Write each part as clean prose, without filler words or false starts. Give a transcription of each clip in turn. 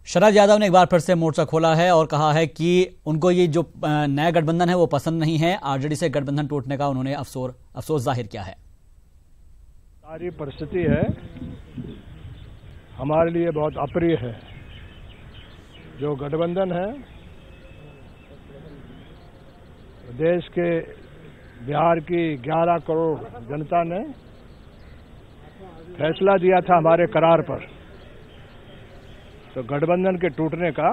शरद यादव ने एक बार फिर से मोर्चा खोला है और कहा है कि उनको ये जो नया गठबंधन है वो पसंद नहीं है। आरजेडी से गठबंधन टूटने का उन्होंने अफसोस जाहिर किया है। सारी परिस्थिति है हमारे लिए बहुत अप्रिय है। जो गठबंधन है देश के बिहार की 11 करोड़ जनता ने फैसला दिया था हमारे करार पर, तो गठबंधन के टूटने का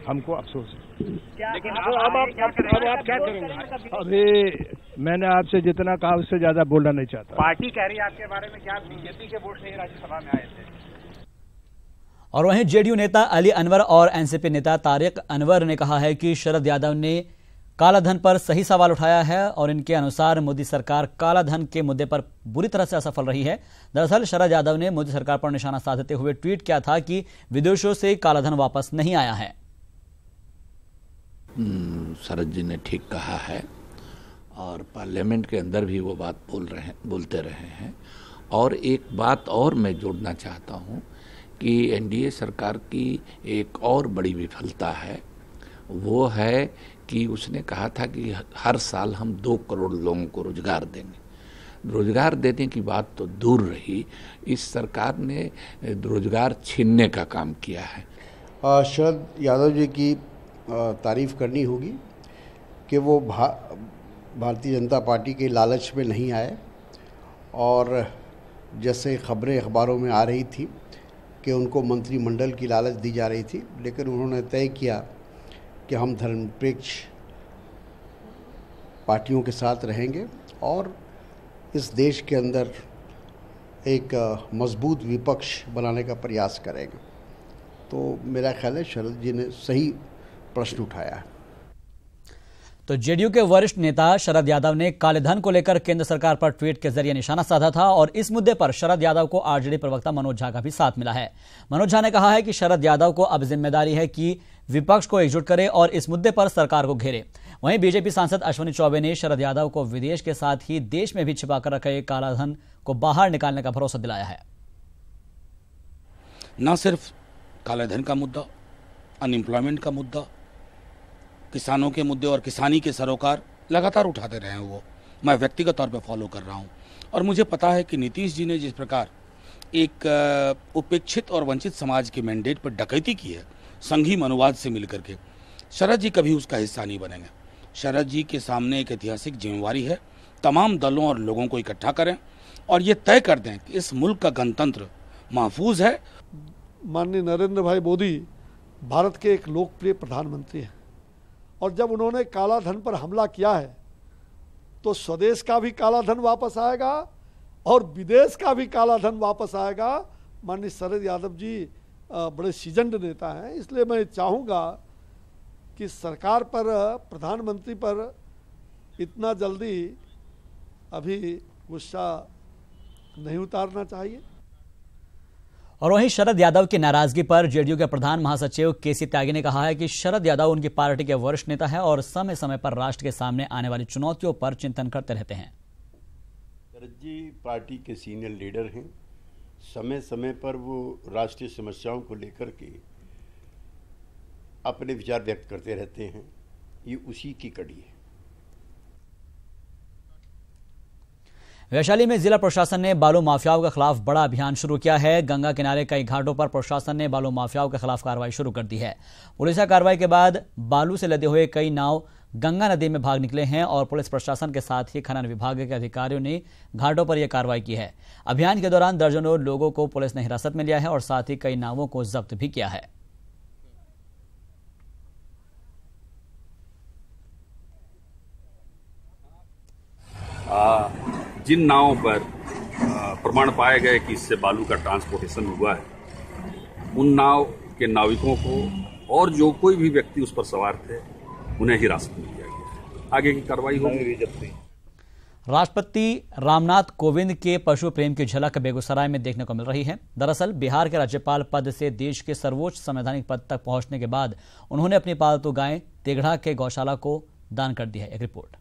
हमको अफसोस है। लेकिन अब आप क्या करेंगे? अभी मैंने आपसे जितना कहा उससे ज्यादा बोलना नहीं चाहता। पार्टी कह रही है आपके बारे में, क्या बीजेपी के वोट से राज्यसभा में आए थे? और वहीं जेडीयू नेता अली अनवर और एनसीपी नेता तारिक अनवर ने कहा है कि शरद यादव ने कालाधन पर सही सवाल उठाया है और इनके अनुसार मोदी सरकार कालाधन के मुद्दे पर बुरी तरह से असफल रही है। दरअसल शरद यादव ने मोदी सरकार पर निशाना साधते हुए ट्वीट किया था कि विदेशों से कालाधन वापस नहीं आया है। शरद जी ने ठीक कहा है और पार्लियामेंट के अंदर भी वो बात बोलते रहे हैं। और एक बात और मैं जोड़ना चाहता हूं कि एनडीए सरकार की एक और बड़ी विफलता है, वो है कि उसने कहा था कि हर साल हम 2 करोड़ लोगों को रोजगार देंगे। रोजगार देने की बात तो दूर रही, इस सरकार ने रोजगार छीनने का काम किया है। शरद यादव जी की तारीफ करनी होगी कि वो भारतीय जनता पार्टी के लालच में नहीं आए। और जैसे खबरें अखबारों में आ रही थी कि उनको मंत्रिमंडल की लालच दी जा रही थी, लेकिन उन्होंने तय किया कि हम धर्मनिरपेक्ष पार्टियों के साथ रहेंगे और इस देश के अंदर एक मजबूत विपक्ष बनाने का प्रयास करेंगे। तो मेरा ख्याल है शरद जी ने सही प्रश्न उठाया है। तो जेडीयू के वरिष्ठ नेता शरद यादव ने कालेधन को लेकर केंद्र सरकार पर ट्वीट के जरिए निशाना साधा था और इस मुद्दे पर शरद यादव को आरजेडी प्रवक्ता मनोज झा का भी साथ मिला है। मनोज झा ने कहा है कि शरद यादव को अब जिम्मेदारी है कि विपक्ष को एकजुट करे और इस मुद्दे पर सरकार को घेरे। वहीं बीजेपी सांसद अश्विनी चौबे ने शरद यादव को विदेश के साथ ही देश में भी छिपाकर रखे कालाधन को बाहर निकालने का भरोसा दिलाया है। न सिर्फ कालाधन का मुद्दा, अनएम्प्लॉयमेंट का मुद्दा, किसानों के मुद्दे और किसानी के सरोकार लगातार उठाते रहे हैं। वो मैं व्यक्तिगत तौर पे फॉलो कर रहा हूं और मुझे पता है कि नीतीश जी ने जिस प्रकार एक उपेक्षित और वंचित समाज के मैंडेट पर डकैती की है संघी मनुवाद से मिलकर के, शरद जी कभी उसका हिस्सा नहीं बनेंगे। शरद जी के सामने एक ऐतिहासिक जिम्मेवारी है, तमाम दलों और लोगों को इकट्ठा करें और ये तय कर दें कि इस मुल्क का गणतंत्र महफूज है। माननीय नरेंद्र भाई मोदी भारत के एक लोकप्रिय प्रधानमंत्री हैं और जब उन्होंने काला धन पर हमला किया है तो स्वदेश का भी काला धन वापस आएगा और विदेश का भी काला धन वापस आएगा। माननीय शरद यादव जी बड़े सीजन्ड नेता हैं, इसलिए मैं चाहूँगा कि सरकार पर, प्रधानमंत्री पर इतना जल्दी अभी गुस्सा नहीं उतारना चाहिए। और वहीं शरद यादव की नाराजगी पर जेडीयू के प्रधान महासचिव केसी त्यागी ने कहा है कि शरद यादव उनकी पार्टी के वरिष्ठ नेता है और समय समय पर राष्ट्र के सामने आने वाली चुनौतियों पर चिंतन करते रहते हैं। शरद जी पार्टी के सीनियर लीडर हैं, समय समय पर वो राष्ट्रीय समस्याओं को लेकर के अपने विचार व्यक्त करते रहते हैं, ये उसी की कड़ी है। वैशाली में जिला प्रशासन ने बालू माफियाओं के खिलाफ बड़ा अभियान शुरू किया है। गंगा किनारे कई घाटों पर प्रशासन ने बालू माफियाओं के खिलाफ कार्रवाई शुरू कर दी है। पुलिस कार्रवाई के बाद बालू से लदे हुए कई नाव गंगा नदी में भाग निकले हैं और पुलिस प्रशासन के साथ ही खनन विभाग के अधिकारियों ने घाटों पर यह कार्रवाई की है। अभियान के दौरान दर्जनों लोगों को पुलिस ने हिरासत में लिया है और साथ ही कई नावों को जब्त भी किया है। जिन नावों पर प्रमाण पाए गए कि इससे बालू का ट्रांसपोर्टेशन हुआ है, उन नाव के नाविकों को और जो कोई भी व्यक्ति उस पर सवार थे उन्हें हिरासत में लिया गया। आगे की कार्रवाई होगी। राष्ट्रपति रामनाथ कोविंद के पशु प्रेम की झलक बेगूसराय में देखने को मिल रही है। दरअसल बिहार के राज्यपाल पद से देश के सर्वोच्च संवैधानिक पद तक पहुंचने के बाद उन्होंने अपनी पालतू गाय तेघड़ा के गौशाला को दान कर दी है। एक रिपोर्ट।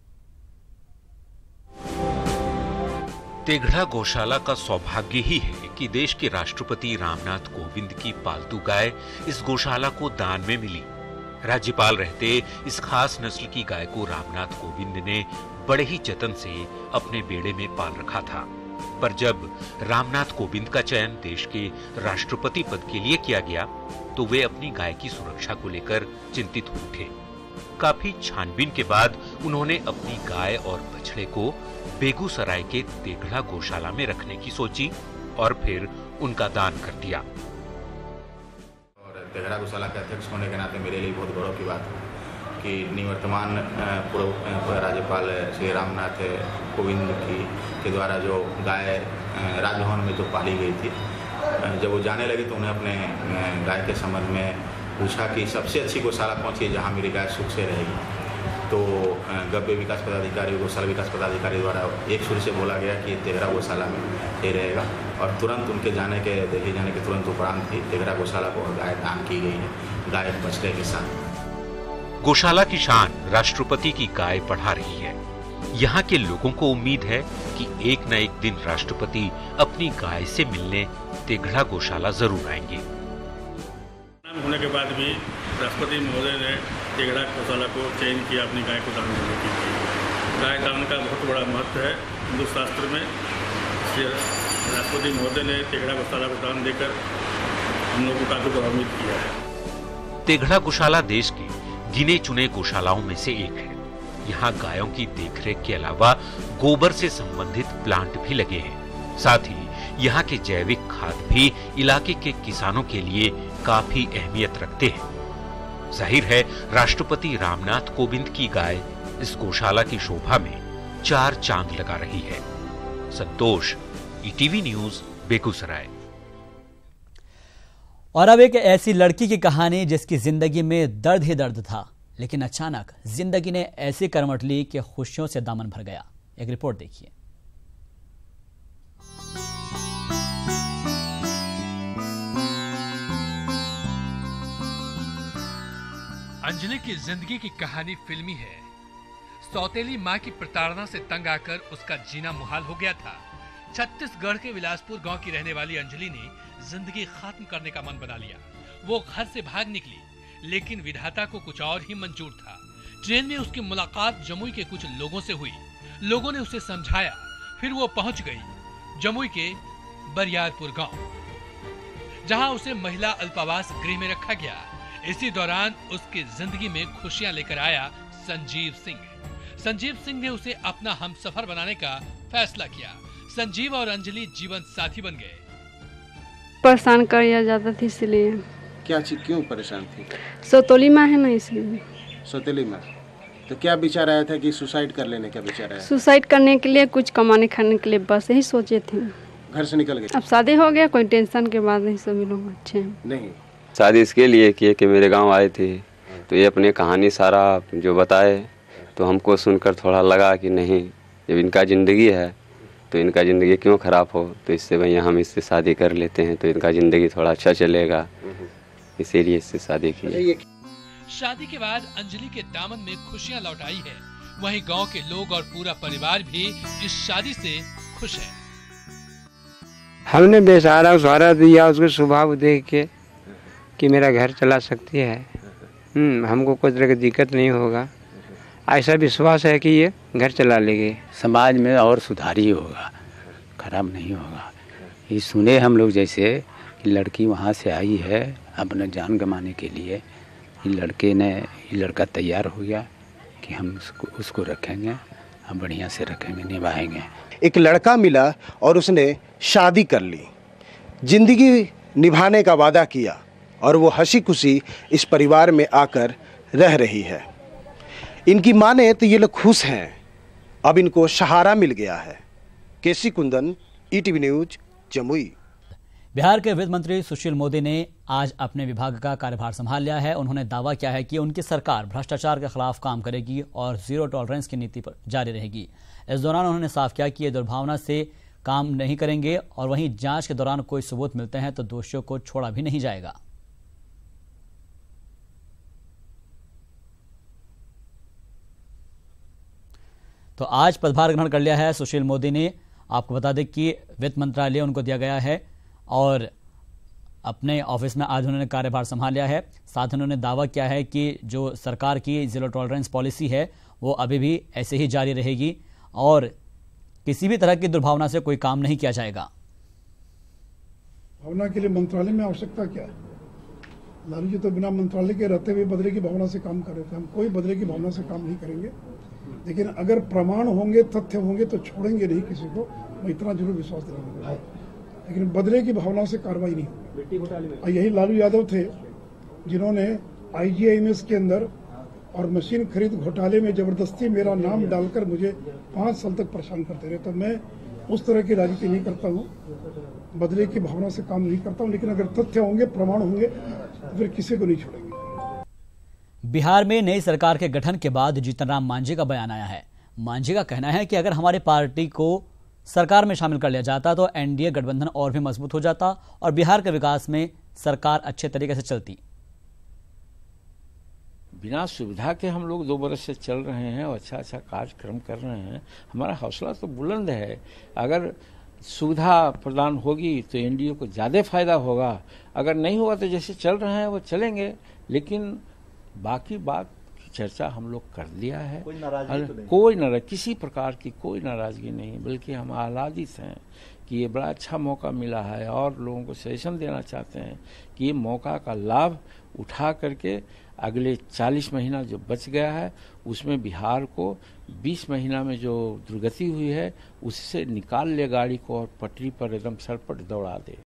तेघड़ा गौशाला का सौभाग्य ही है कि देश के राष्ट्रपति रामनाथ कोविंद की पालतू गाय इस गौशाला को दान में मिली। राज्यपाल रहते इस खास नस्ल की गाय को रामनाथ कोविंद ने बड़े ही जतन से अपने बेड़े में पाल रखा था, पर जब रामनाथ कोविंद का चयन देश के राष्ट्रपति पद के लिए किया गया तो वे अपनी गाय की सुरक्षा को लेकर चिंतित हो उठे। काफी छानबीन के बाद उन्होंने अपनी गाय और बछड़े को बेगूसराय के तेघड़ा गौशाला में रखने की सोची और फिर उनका दान कर दिया। और तेघड़ा गौशाला के अध्यक्ष होने के नाते मेरे लिए बहुत गौरव की बात है कि निवर्तमान पूर्व राज्यपाल श्री रामनाथ कोविंद के द्वारा जो गाय राजभवन में जो पाली गई थी, जब वो जाने लगे तो उन्हें अपने गाय के संबंध में पूछा कि सबसे अच्छी गौशाला कौन सी है जहाँ मेरी गाय सुख से रहेगी। तो गव्य विकास पदाधिकारी, गौशाला विकास पदाधिकारी द्वारा एक सुर से बोला गया कि तेघड़ा गौशाला में ये रहेगा और तुरंत उनके देखे जाने के तुरंत उपरांत ही तेघड़ा गौशाला को गाय दान की गई है, गाय बछड़े के साथ। गौशाला की शान राष्ट्रपति की गाय बढ़ा रही है। यहाँ के लोगों को उम्मीद है कि एक न एक दिन राष्ट्रपति अपनी गाय से मिलने तेघड़ा गौशाला जरूर आएंगे। होने के बाद भी राष्ट्रपति महोदय ने तेघड़ा गौशाला को चयन किया अपनी गाय को दान देने के लिए। गाय दान का बहुत बड़ा महत्व है हिंदू शास्त्र में। राष्ट्रपति महोदय ने तेघड़ा गौशाला को दान देकर हम लोगों को काफी गौरवान्वित किया है। तेघड़ा गौशाला देश के गिने चुने गौशालाओं में से एक है। यहाँ गायों की देखरेख के अलावा गोबर से संबंधित प्लांट भी लगे हैं। साथ ही यहाँ के जैविक खाद भी इलाके के किसानों के लिए काफी अहमियत रखते हैं। जाहिर है राष्ट्रपति रामनाथ कोविंद की गाय इस गौशाला की शोभा में 4 चांद लगा रही है। संतोष, ईटीवी न्यूज, बेगूसराय। और अब एक ऐसी लड़की की कहानी जिसकी जिंदगी में दर्द ही दर्द था, लेकिन अचानक जिंदगी ने ऐसी करवट ली कि खुशियों से दामन भर गया। एक रिपोर्ट देखिए। अंजलि की जिंदगी की कहानी फिल्मी है। सौतेली मां की प्रताड़ना से तंग आकर उसका जीना मुहाल हो गया था। छत्तीसगढ़ के बिलासपुर गांव की रहने वाली अंजलि ने जिंदगी खत्म करने का मन बना लिया। वो घर से भाग निकली, लेकिन विधाता को कुछ और ही मंजूर था। ट्रेन में उसकी मुलाकात जमुई के कुछ लोगों से हुई। लोगों ने उसे समझाया, फिर वो पहुंच गई जमुई के बरियारपुर गांव, जहां उसे महिला अल्पावास गृह में रखा गया। इसी दौरान उसकी जिंदगी में खुशियां लेकर आया संजीव सिंह। संजीव सिंह ने उसे अपना हमसफर बनाने का फैसला किया। संजीव और अंजलि जीवन साथी बन गए। परेशान किया जाता था, इसलिए। क्या चीज, क्यों परेशान थी? सौतेली माँ है ना, इसलिए। सौतेली माँ, तो क्या विचार आया था कि सुसाइड कर लेने का विचार आया? सुसाइड करने के लिए, कुछ कमाने खाने के लिए, बस यही सोचे थे। घर से निकल गए? अब शादी हो गया, कोई टेंशन के बाद नहीं, सभी लोग अच्छे हैं। नहीं, शादी इसके लिए किए कि मेरे गांव आए थे तो ये अपनी कहानी सारा जो बताए तो हमको सुनकर थोड़ा लगा कि नहीं, जब इनका ज़िंदगी है तो इनका ज़िंदगी क्यों ख़राब हो, तो इससे भैया हम इससे शादी कर लेते हैं तो इनका ज़िंदगी थोड़ा अच्छा चलेगा, इसीलिए इससे शादी की। शादी के बाद अंजलि के दामन में खुशियां लौट आई है। वहीं गांव के लोग और पूरा परिवार भी इस शादी से खुश है। हमने बेसहारा सहारा दिया उसको स्वभाव देख के कि मेरा घर चला सकती है, हमको कोई तरह की दिक्कत नहीं होगा, ऐसा विश्वास है कि ये घर चला लेगी। समाज में और सुधार ही होगा, खराब नहीं होगा। ये सुने हम लोग जैसे कि लड़की वहाँ से आई है अपना जान गंवाने के लिए, ये लड़का तैयार हो गया कि हम उसको रखेंगे, हम बढ़िया से रखेंगे, निभाएंगे। एक लड़का मिला और उसने शादी कर ली, जिंदगी निभाने का वादा किया और वो हंसी खुशी इस परिवार में आकर रह रही है। इनकी माने तो ये लोग खुश हैं, अब इनको सहारा मिल गया है। केसी कुंदन, ईटीवी न्यूज, जमुई। बिहार के वित्त मंत्री सुशील मोदी ने आज अपने विभाग का कार्यभार संभाल लिया है। उन्होंने दावा किया है कि उनकी सरकार भ्रष्टाचार के खिलाफ काम करेगी और जीरो टॉलरेंस की नीति पर जारी रहेगी। इस दौरान उन्होंने साफ किया कि ये दुर्भावना से काम नहीं करेंगे और वहीं जांच के दौरान कोई सबूत मिलते हैं तो दोषियों को छोड़ा भी नहीं जाएगा। तो आज पदभार ग्रहण कर लिया है सुशील मोदी ने। आपको बता दें कि वित्त मंत्रालय उनको दिया गया है और अपने ऑफिस में आज उन्होंने कार्यभार संभाल लिया है। साथ उन्होंने दावा किया है कि जो सरकार की जीरो टॉलरेंस पॉलिसी है वो अभी भी ऐसे ही जारी रहेगी और किसी भी तरह की दुर्भावना से कोई काम नहीं किया जाएगा। भावना के लिए मंत्रालय में आवश्यकता क्या है? लालू जी तो बिना मंत्रालय के रहते हुए बदले की भावना से काम कर रहे थे। हम कोई बदले की भावना से काम नहीं करेंगे, लेकिन अगर प्रमाण होंगे, तथ्य होंगे तो छोड़ेंगे नहीं किसी को। मैं इतना जरूर विश्वास दिलाऊंगा, लेकिन बदले की भावना से कार्रवाई नहीं होगी। और यही लालू यादव थे जिन्होंने IGIMS के अंदर और मशीन खरीद घोटाले में जबरदस्ती मेरा नाम डालकर मुझे 5 साल तक परेशान करते रहे। तो मैं उस तरह की राजनीति नहीं करता हूँ, बदले की भावना से काम नहीं करता हूँ, लेकिन अगर तथ्य होंगे, प्रमाण होंगे तो फिर किसी को नहीं छोड़ेंगे। बिहार में नई सरकार के गठन के बाद जीतन राम मांझी का बयान आया है। मांझी का कहना है कि अगर हमारी पार्टी को सरकार में शामिल कर लिया जाता तो NDA गठबंधन और भी मजबूत हो जाता और बिहार के विकास में सरकार अच्छे तरीके से चलती। बिना सुविधा के हम लोग 2 बरस से चल रहे हैं और अच्छा कार्यक्रम कर रहे हैं। हमारा हौसला तो बुलंद है। अगर सुविधा प्रदान होगी तो NDA को ज़्यादा फायदा होगा, अगर नहीं होगा तो जैसे चल रहे हैं वो चलेंगे। लेकिन बाकी बात की चर्चा हम लोग कर लिया है। कोई नाराजगी तो नहीं? कोई नाराजगी, किसी प्रकार की कोई नाराजगी नहीं, बल्कि हम आह्लादित हैं कि ये बड़ा अच्छा मौका मिला है और लोगों को सजेशन देना चाहते हैं कि ये मौका का लाभ उठा करके अगले 40 महीना जो बच गया है उसमें बिहार को 20 महीना में जो दुर्गति हुई है उससे निकाल ले गाड़ी को और पटरी पर एकदम सरपट दौड़ा दे।